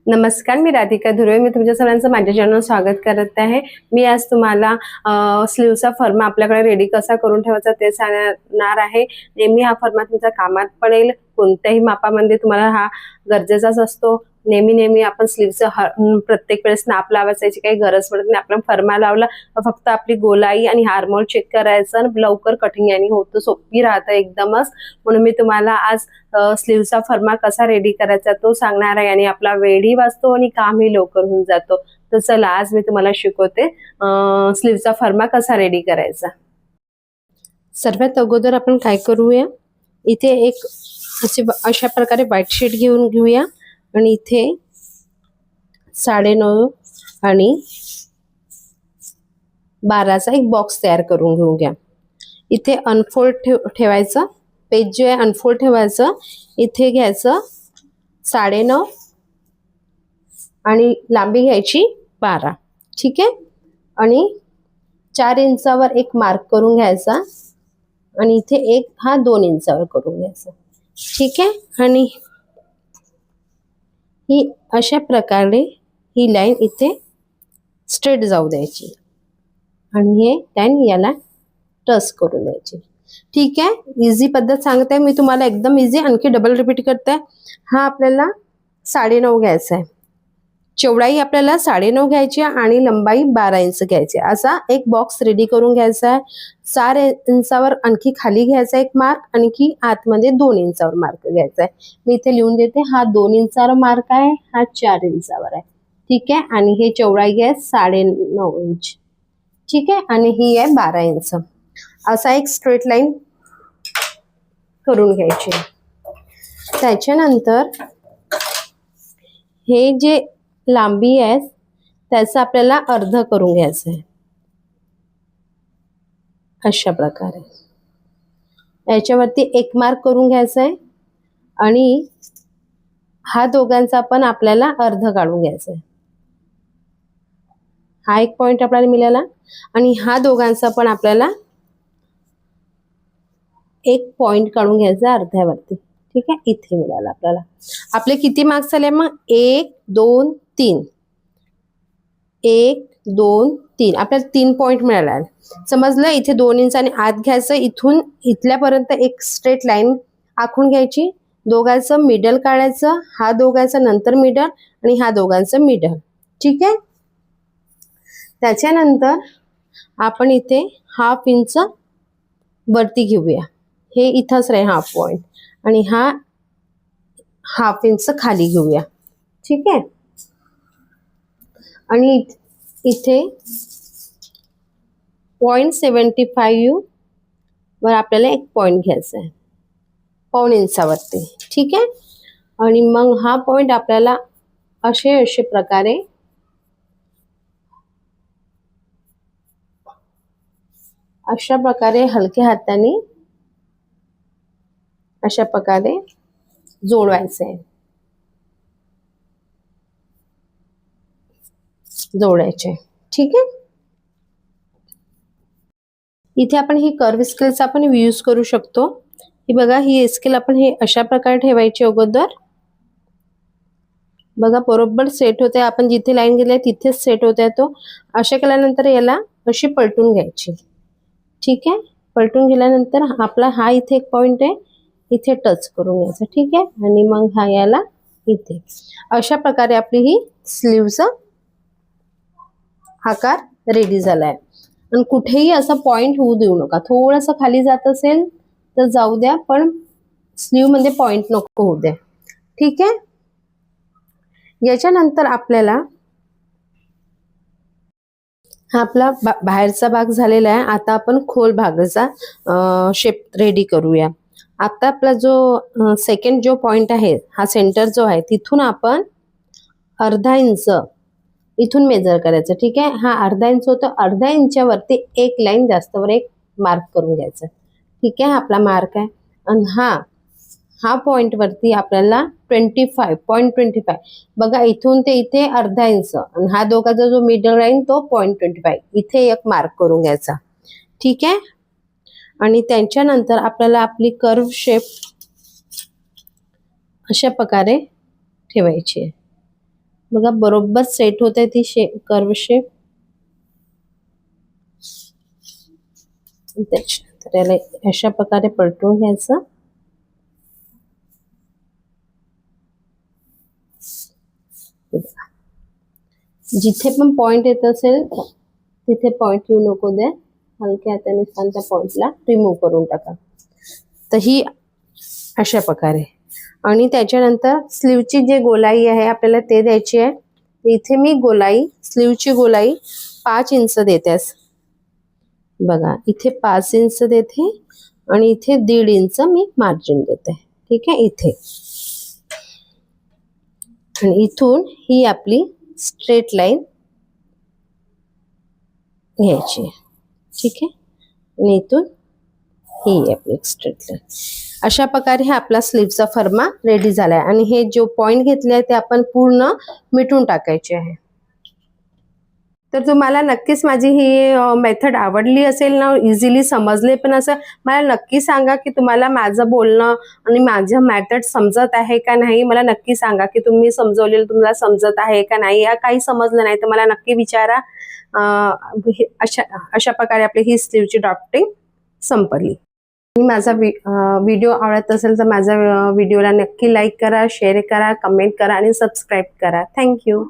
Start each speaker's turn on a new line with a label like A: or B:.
A: नमस्कार, मी राधिका धुर्वे. मी तुमच्या सर्वांचं माझ्या चॅनलवर स्वागत करत आहे. मी आज तुम्हाला स्लीवचा फर्मा आपल्याकडे रेडी कसा करून ठेवायचा ते सांगणार आहे. नेहमी हा फर्मा तुमच्या कामात पडेल. कोणत्याही मापामध्ये तुम्हाला हा गरजेचाच असतो. नेहमी आपण स्लीवचं प्रत्येक वेळेस नाप लावायची काही गरज पडत नाही. आपण फर्मा लावला फक्त आपली गोलाई आणि आर्महोल चेक करायचं, लवकर कटिंग यानी होतं, सोपी राहतं एकदमच. म्हणून मी तुम्हाला आज स्लीवचा फर्मा कसा रेडी करायचा तो सांगणार आहे आणि आपला वेळही वाचतो आणि कामही लवकर होऊन जातो. तर चला आज मी तुम्हाला शिकवते स्लीवचा फर्मा कसा रेडी करायचा. सर्वात अगोदर आपण काय करूया, इथे एक अशा प्रकारे व्हाईट शीट घेऊया आणि इथे 9.5 आणि 12चा एक बॉक्स तयार करून घेऊया. इथे अनफोल्ड ठेवायचं पेज जो आहे, अनफोल्ड ठेवायचं. इथे घ्यायचं 9.5 आणि लांबी घ्यायची 12. ठीक आहे. आणि 4 इंचावर एक मार्क करून घ्यायचा आणि इथे एक हा 2 इंचावर करून घ्यायचा. ठीक आहे. आणि ही अशा प्रकारे ही लाईन इथे स्ट्रेट जाऊ द्यायची आणि हे लाईन याला टच करून द्यायची. ठीक आहे. इझी पद्धत सांगते मी तुम्हाला, एकदम इझी. आणखी डबल रिपीट करते. हा आपल्याला 9.5 घ्यायचा आहे. चौडाई आपल्याला 9.5 घ्यायची आणि लंबाई 12 इंच घ्यायची. असा एक बॉक्स रेडी करून घ्यायचा आहे. 4 इंचावर आणखी खाली घ्यायचा एक मार्क, आणखी आतमध्ये 2 इंचावर मार्क घ्यायचा आहे. मी इथे लिहून देते. हा 2 इंचावर मार्क आहे, हा 4 इंचावर आहे. ठीक आहे. आणि हे चौडाई आहे 9.5 इंच. ठीक आहे. आणि ही आहे 12 इंच. असा एक स्ट्रेट लाईन करून घ्यायची. त्याच्यानंतर हे जे लांबी आहे त्याचं आपल्याला अर्ध करून घ्यायचं आहे. अशा प्रकारे याच्यावरती एक मार्क करून घ्यायचा आहे आणि हा दोघांचा पण आपल्याला अर्ध काढून घ्यायचा आहे. हा एक पॉइंट आपल्याला मिळाला आणि हा दोघांचा पण आपल्याला एक पॉइंट काढून घ्यायचा अर्ध्यावरती. ठीक आहे. इथे मिळाला आपल्याला. आपले किती मार्क्स झाले मग? 1 2 3 1 2 3. आपल्याला 3 पॉइंट मिळाला. समजलं? इथे 2 इंचाने आत घ्यायचं. इथून इथल्यापर्यंत एक स्ट्रेट लाईन आखून घ्यायची. दोघांचं मिडल काढायचं. हा दोघांचा नंतर मिडल आणि हा दोघांचं मिडल. ठीक आहे. त्याच्यानंतर आपण इथे 1/2 इंच वरती घेऊया. हे इथंच राहील हा पॉइंट आणि हा 1/2 इंच खाली घेऊया. ठीक आहे. आणि इथे 0.75 वर आपल्याला एक पॉइंट घ्यायचा आहे, 1/2 इंचावरती. ठीक आहे. आणि मग हा पॉइंट आपल्याला असे प्रकारे हलक्या हाताने अशा प्रकारे जोडायचं आहे. जोडायचे. ठीक आहे. इथे आपण ही कर्व स्केलचा आपण यूज करू शकतो. ही बघा, ही स्केल आपण हे अशा प्रकारे ठेवायची अगोदर. बघा बरोबर सेट होते. आपण जिथे लाईन गेली तिथेच सेट होते. तो अशा केल्यानंतर याला अशी पलटून घ्यायची. ठीक आहे. पलटून गेल्यानंतर आपला हा इथे एक पॉइंट आहे, इथे टच करून घ्यायचा. ठीक आहे. आणि मग हा याला इथे. अशा प्रकारे आपली ही स्लीवचा आकार रेडी झालाय. आणि कुठेही असा पॉइंट होऊ देऊ नका. थोडंसं खाली जात असेल तर जाऊ द्या, पण स्लीव मध्ये पॉइंट नको होऊ द्या. ठीक आहे. याच्यानंतर आपल्याला हा आपला बाहेरचा भाग झालेला आहे. आता आपण खोल भागाचा शेप रेडी करूया. आता आपला जो सेकंड जो पॉइंट आहे, हा सेंटर जो आहे, तिथून आपण अर्धा इंच इथून मेजर करायचं. ठीक आहे. हा अर्धा इंच होतं. अर्धा इंचावरती एक लाईन जास्तवर एक मार्क करून घ्यायचं. ठीक आहे. आपला मार्क आहे. आणि हा पॉइंट वरती आपल्याला 0.25 बघा, इथून ते इथे अर्धा इंच आणि हा दोघांचा जो मिडल लाईन तो 0.25 इथे एक मार्क करून घ्यायचा. ठीक आहे. आणि त्याच्यानंतर आपल्याला आपली कर्व शेप अशा प्रकारे ठेवायची आहे. बघा बरोबर सेट होते ती कर्व शेप. त्याच्यानंतर याला अशा प्रकारे पलटून घ्यायचं. जिथे पण पॉइंट येत असेल तिथे पॉइंट येऊ नको द्या. हलक्या हाताने त्या पॉइंटला रिमूव्ह करून टाका. तर ही अशा प्रकारे. आणि त्याच्यानंतर स्लीवची जे गोलाई आहे आपल्याला ते द्यायची आहे. इथे मी गोलाई, स्लीवची गोलाई 5 इंच देते. बघा इथे 5 इंच देते आणि इथे 1.5 इंच मी मार्जिन देते. ठीक आहे. इथे आणि इथून ही आपली स्ट्रेट लाईन घ्यायची. ठीक आहे. आणि इथून ही आपली स्ट्रेट लाईन. अशा प्रकारे हा आपला स्लीवचा फर्मा रेडी झालाय. आणि हे जो पॉइंट घेतले आहे ते आपण पूर्ण मिटून टाकायचे आहे. तर तुम्हाला नक्कीच माझी ही मेथड आवडली असेल ना, इझिली समजले पण असं. मला नक्की सांगा की तुम्हाला माझं बोलणं आणि माझं मेथड समजत आहे का नाही. मला नक्की सांगा की तुम्ही समजवलेलं तुम्हाला समजत आहे का नाही. या काही समजलं नाही तर मला नक्की विचारा. अशा प्रकारे आपली ही स्लीवची ड्राफ्टिंग संपली. आणि माझा व्हिडिओ आवडत असेल तर माझ्या व्हिडिओला नक्की लाईक करा, शेअर करा, कमेंट करा आणि सबस्क्राईब करा. थँक्यू.